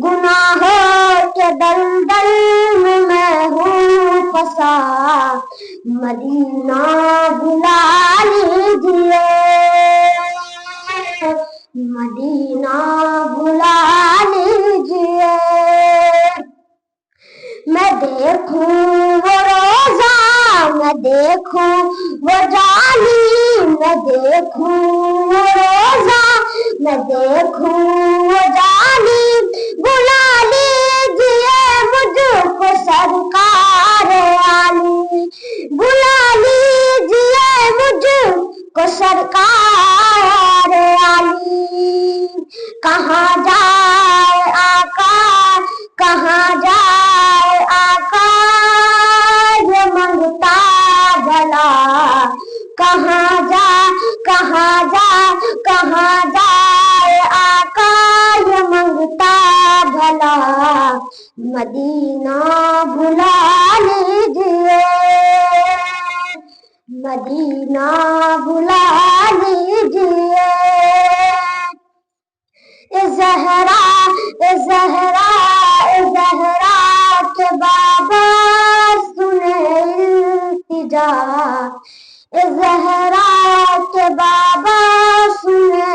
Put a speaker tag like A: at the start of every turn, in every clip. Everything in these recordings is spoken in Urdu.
A: گناہوں کے دلدل میں ہوں پھنسا، مدینہ بلا لیجیے، مدینہ بلا لیجیے۔ میں دیکھوں وہ روزہ، میں دیکھوں وہ جالی، میں دیکھوں وہ روزہ، میں دیکھوں وہ جالی، بلا لیجیے مجھ کو سرکار عالی، بلا لیجیے مجھ کو سرکار عالی۔ کہاں جائے آقا، کہاں جائے آقا یہ منگتا بھلا، کہاں جا کہاں جا کہاں جائے آقا یہ منگتا بھلا، مدینہ بلا لیجیے، مدینہ بلا لیجیے۔ زہرا زہرا زہرا کے بابا سنے التجا، زہرا کے بابا سنے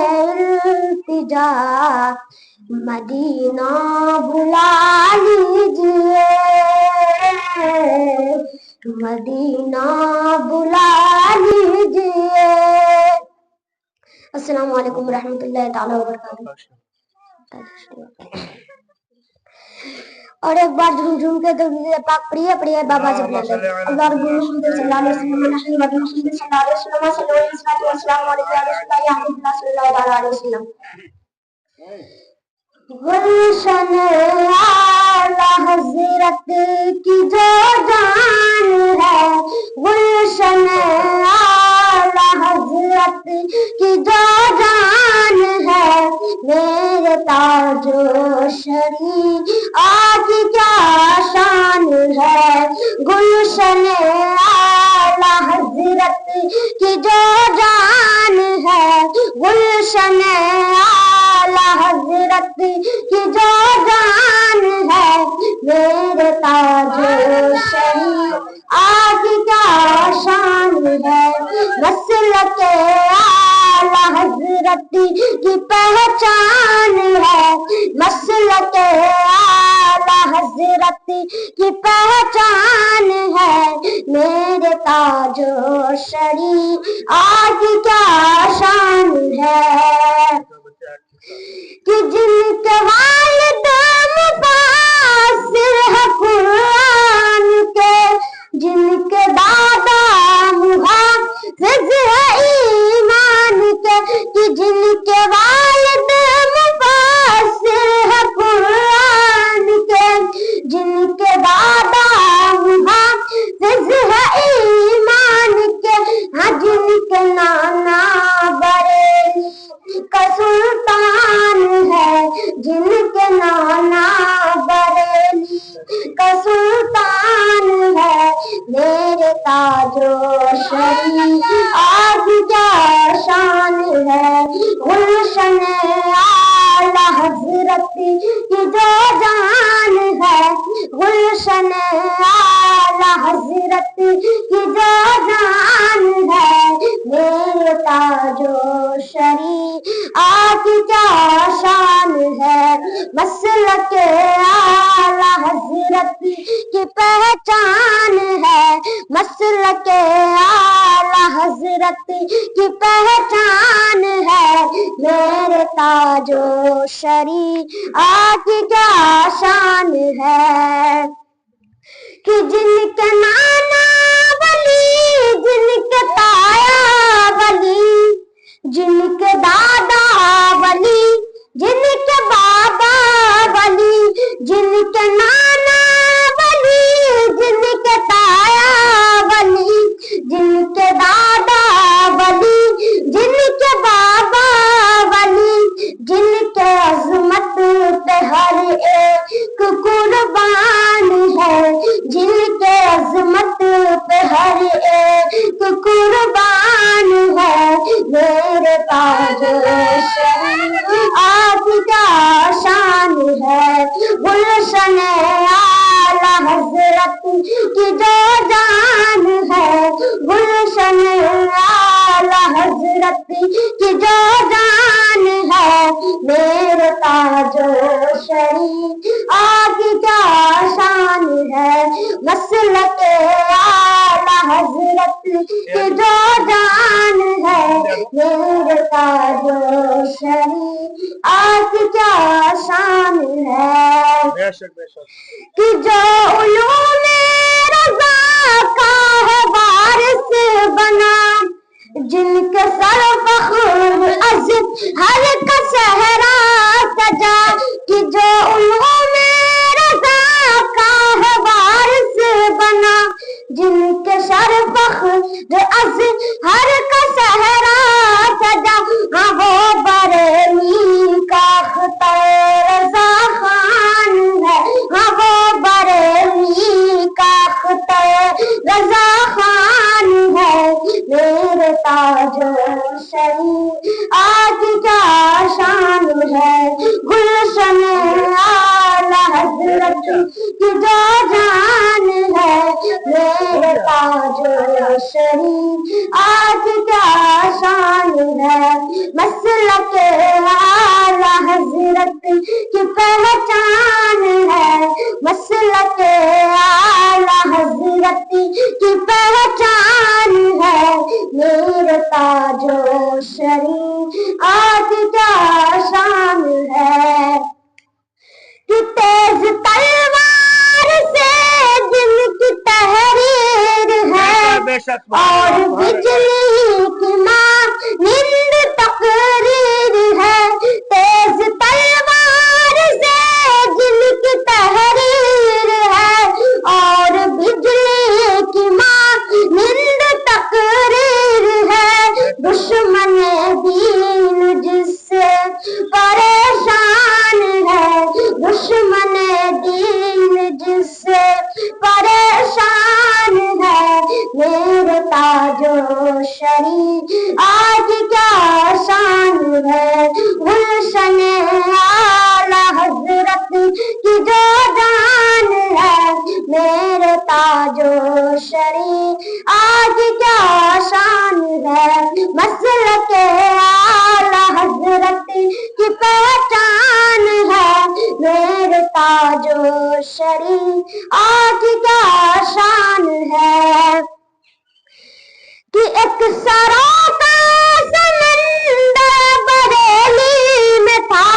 A: التجا، مدینہ بلا لیجیے، مدینہ بلا لیجیے۔ السلام علیکم ورحمۃ اللہ تعالیٰ وبرکاتہ۔ اور ایک بار جھوم جھوم کے درود پاک پڑھیے بابا سے بلند اللہ رب محمد صلی اللہ علیہ وسلم نحن محمد صلی اللہ علیہ وسلم صلی اللہ علیہ وسلم علیہ رسول یا حبیب اللہ صلی اللہ علیہ وسلم۔ گلشن اعلی حضرت کی جو جان ہے، گلشن اعلی حضرت کی جو جان ہے، میرے تاج و شریعت کی کیا شان ہے، گلشن اعلی حضرت کی جو جان ہے، گلشن اعلی حضرت کی جو جان ہے، میرے تاج و شریعت کی کیا شان ہے، مسلک اعلی حضرت کی پہچان ہے، مسلک اعلی حضرت کی پہچان ہے، میرے تاج و شریعت کی کیا شان ہے، کہ جن کے والد مفسر ہے قرآن کے، جن کے دادا محافظ ہے ایمان کے، کہ جن کے والد مفسر ہے قرآن کے، جن کے دادا محافظ ہے ایمان کے، ہاں جن کے نانا بریلی کا سلطان ہے، جن کے نانا بریلی کا سلطان ہے، میرے تاج و شریعت کی کیا شان ہے، گلشن اعلی حضرت کی جو جان ہے، گلشن اعلی حضرت کی جو جان ہے، میرے تاج و شریعت کی کیا شان ہے، مسلک اعلی حضرت کی پہچان ہے، مسلک اعلی حضرت کی پہچان ہے، میرے تاج و شریعت کی کیا شان ہے، کہ جن کے نانا ولی، جن کے تایا ولی، جن کے دادا ولی، جن کے بابا ولی، جن کے نانا ولی، جن کے تایا ولی، جن کے دادا ولی، جن کے بابا ولی، جن کے عظمت پہ ہر ایک قربان ہے، جن کے عظمت پہ ہر ایک قربان ہے، میرے تاج و شریعت کا آج کیا شان ہے مسلک اعلی حضرت کی جو جان ہے میرے تاج و شریف آج کیا شان ہے کہ جو علوم رضا کا ہے وارث بنا جن کے سر فخر ازہر کا صحرا سجا کہ جو علوم رضا کا ہے وارث بنا جن کے سر فخر ازہر کا صحرا سجا ہاں وہ بریلی کا اختر رضا خان ہے ہاں وہ بریلی کا اختر رضا خان ہے میرے تاج و شریف آج کیا شان ہے گلشن اعلی حضرت کی جو جان ہے میرے تاج و شریف آج کیا شان ہے مسلک اعلی حضرت کی پہچان ہے مسلک اعلی حضرت کی پہچان ہے میرے تاج و شریف آج کیا شان ہے کہ تیز تلوار سے جن کی تحریر ہے اور بجلی کی مانند تقریر ہے تیز تلوار سے جن کی تحریر ہے اور بجلی کی مانند تقریر ہے دشمن دین جس سے پریشان ہے دشمن دین جس سے پریشان ہے میرے تاج و شریف آج کیا شان ہے گلشن اعلی حضرت کی جو جان ہے میرے تاج و شریف آج کیا شان ہے مسلک اعلی حضرت کی پہچان ہے میرے تاج و شریف آج کیا شان ہے کہ ایک سروں کا سمندر بریلی میں تھا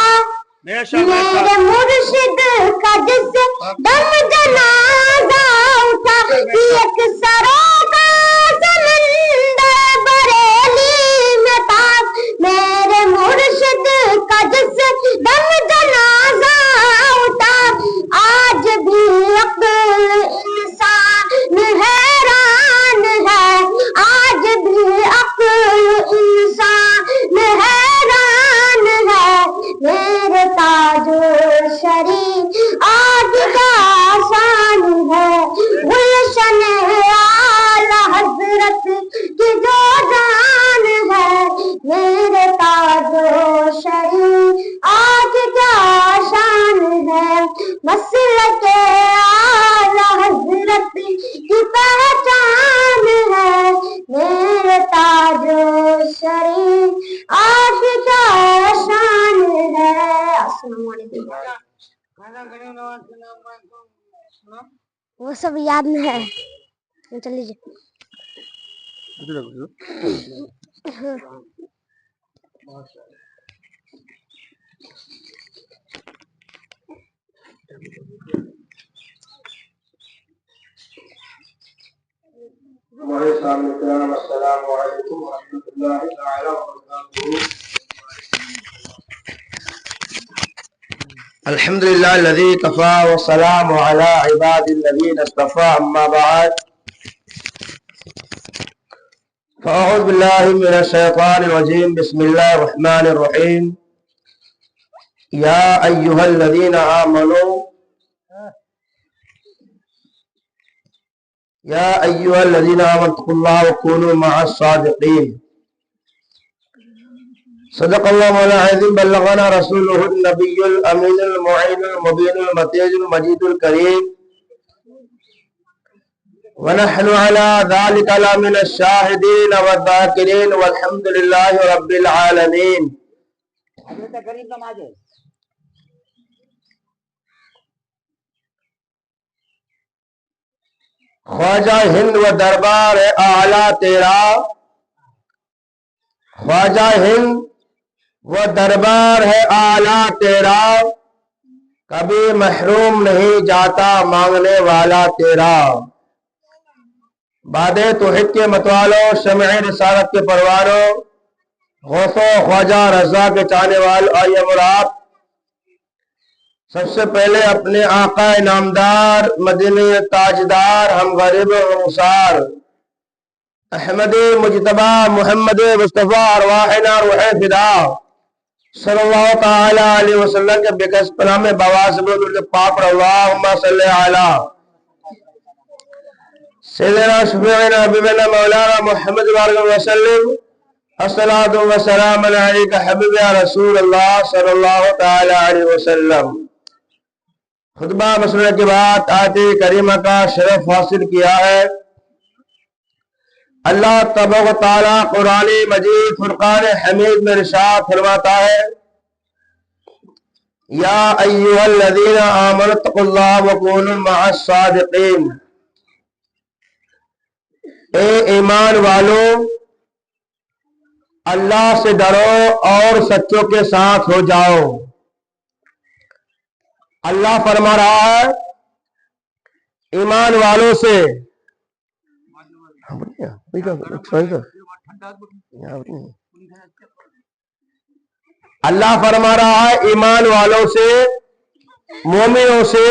A: میرے مرشد کا جس دم جنازہ اٹھا کہ ایک سروں کا سمندر بریلی میں تھا میرے مرشد کا جس دم جنازہ اٹھا آج بھی عقل انسان حیران ہے آج بھی عقل انسان حیران ہے میرے تاج و شریف آج کیا شان ہے گلشن اعلی حضرت کی جو جان ہے میرے تاج و شریف آج کیا شان ہے مسلک اعلی حضرت کی پہچان ہے میرے تاج و شریف آج کیا شان ہے السلام علیکم وہ سب یاد نہیں ہے چل لیجیے
B: ہمارے سامنے کرام السلام علیکم ورحمۃ اللہ تعالی وبرکاتہ الحمد للہ الذی کفا والسلام علی عباد الذین اصطفى اما بعد فاعوذ باللہ من الشیطان الرجیم بسم اللہ الرحمن الرحیم یا ایہا الذین آمنوا یا ایہا الذین آمنوا اتقوا اللہ وکونوا مع الصادقین صدق اللہ مولانا العظیم بلغنا رسولہ النبی الامین المعین المبین المتیج المجید الکریم ونحن على ذلك لمن الشاهدين والذاكرين والحمد لله رب العالمين. خواجہ ہند و دربار ہے اعلیٰ تیرا، خواجہ ہند و دربار ہے اعلیٰ تیرا، کبھی محروم نہیں جاتا مانگنے والا تیرا۔ باد توحید کے متوالوں، شمع رسالت کے پروانوں، غوث و خواجہ رضا کے چاہنے والوں، آئیے اور آپ سب سے پہلے اپنے آقا نامدار مدینی تاجدار ہم غریب و مسار احمدی مجتبی محمد مصطفیٰ ارواحنا روح فدا صلی اللہ تعالی علیہ وسلم کے بکس پناہ میں بواسب کے پاک پر اللہم صلی علی سیدنا شفیعنا حبیبنا مولانا محمد وسلم الصلاۃ والسلام علیک حبیب یا رسول اللہ صلی اللہ تعالی علیہ وسلم۔ خطبہ مسئلہ کے بعد آیت کریمہ کا شرف حاصل کیا ہے۔ اللہ تبارک و تعالی قرآن مجید فرقان حمید میں ارشاد فرماتا ہے، یا ایھا الذین آمنوا اتقوا اللہ وکونوا مع الصادقین، اے ایمان والو اللہ سے ڈرو اور سچوں کے ساتھ ہو جاؤ۔ اللہ فرما رہا ہے ایمان والوں سے، اللہ فرما رہا ہے ایمان والوں سے، مومنوں سے،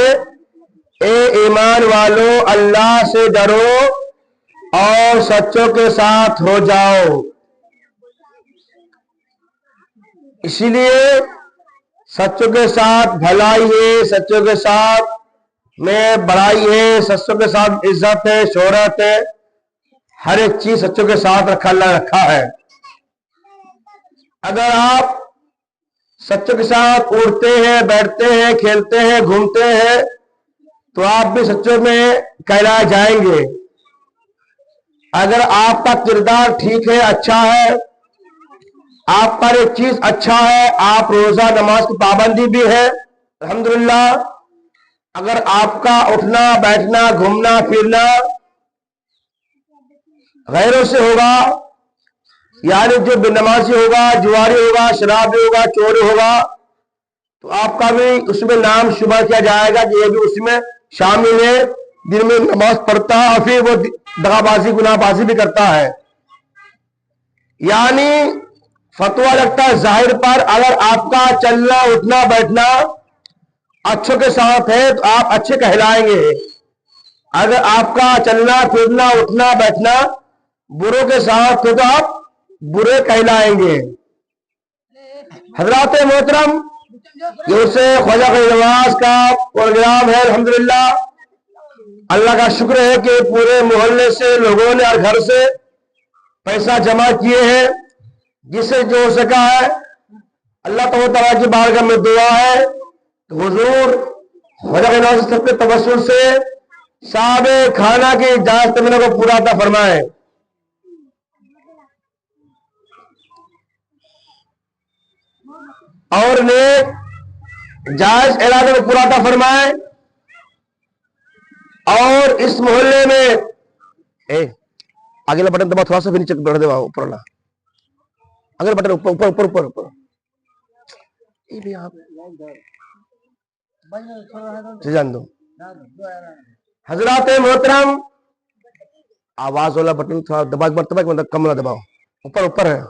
B: اے ایمان والو اللہ سے ڈرو اور سچوں کے ساتھ ہو جاؤ۔ اسی لیے سچوں کے ساتھ بھلائی ہے، سچوں کے ساتھ میں بڑائی ہے، سچوں کے ساتھ عزت ہے، شہرت ہے، ہر ایک چیز سچوں کے ساتھ اللہ رکھا ہے۔ اگر آپ سچوں کے ساتھ اڑتے ہیں، بیٹھتے ہیں، کھیلتے ہیں، گھومتے ہیں تو آپ بھی سچوں میں کہلائے جائیں گے۔ اگر آپ کا کردار ٹھیک ہے، اچھا ہے، آپ پر ایک چیز اچھا ہے، آپ روزہ نماز کی پابندی بھی ہے الحمدللہ، اگر آپ کا اٹھنا بیٹھنا گھومنا پھرنا غیروں سے ہوگا، یعنی جو بے نمازی ہوگا، جواری ہوگا، شرابی ہوگا، چوری ہوگا، تو آپ کا بھی اس میں نام شمار کیا جائے گا کہ یہ بھی اس میں شامل ہے، دن میں نماز پڑھتا ہے اور پھر وہ دغا بازی گناہ بازی بھی کرتا ہے۔ یعنی فتویٰ لگتا ہے ظاہر پر، اگر آپ کا چلنا اٹھنا بیٹھنا اچھوں کے ساتھ ہے تو آپ اچھے کہلائیں گے، اگر آپ کا چلنا پھرنا اٹھنا بیٹھنا بروں کے ساتھ ہے تو آپ برے کہلائیں گے۔ حضرات محترم، یہ اسے خواجہ غریب نواز کا پروگرام ہے الحمدللہ۔ اللہ کا شکر ہے کہ پورے محلے سے لوگوں نے اور گھر سے پیسہ جمع کیے ہیں، جس سے جو ہو سکا ہے اللہ تعالیٰ کی بارگاہ میں دعا ہے کہ حضور خواجہ غریب نواز سب کے توسل سے صاحب کھانا کی اجازت تمنا کو پورا عطا فرمائے، اور نیک جائز ارادے کو پورا عطا فرمائے، اور اس محلے میں آگے والا بٹن دبا، تھوڑا سا بھی نیچے بڑھ دے، اوپر والا اگر بٹن اوپر اوپر اوپر اوپر یہ بھی آپ جان دو۔ حضرات محترم، آواز والا بٹن تھوڑا دبا، ایک مرتبہ کم نہ دباؤ، اوپر اوپر ہے۔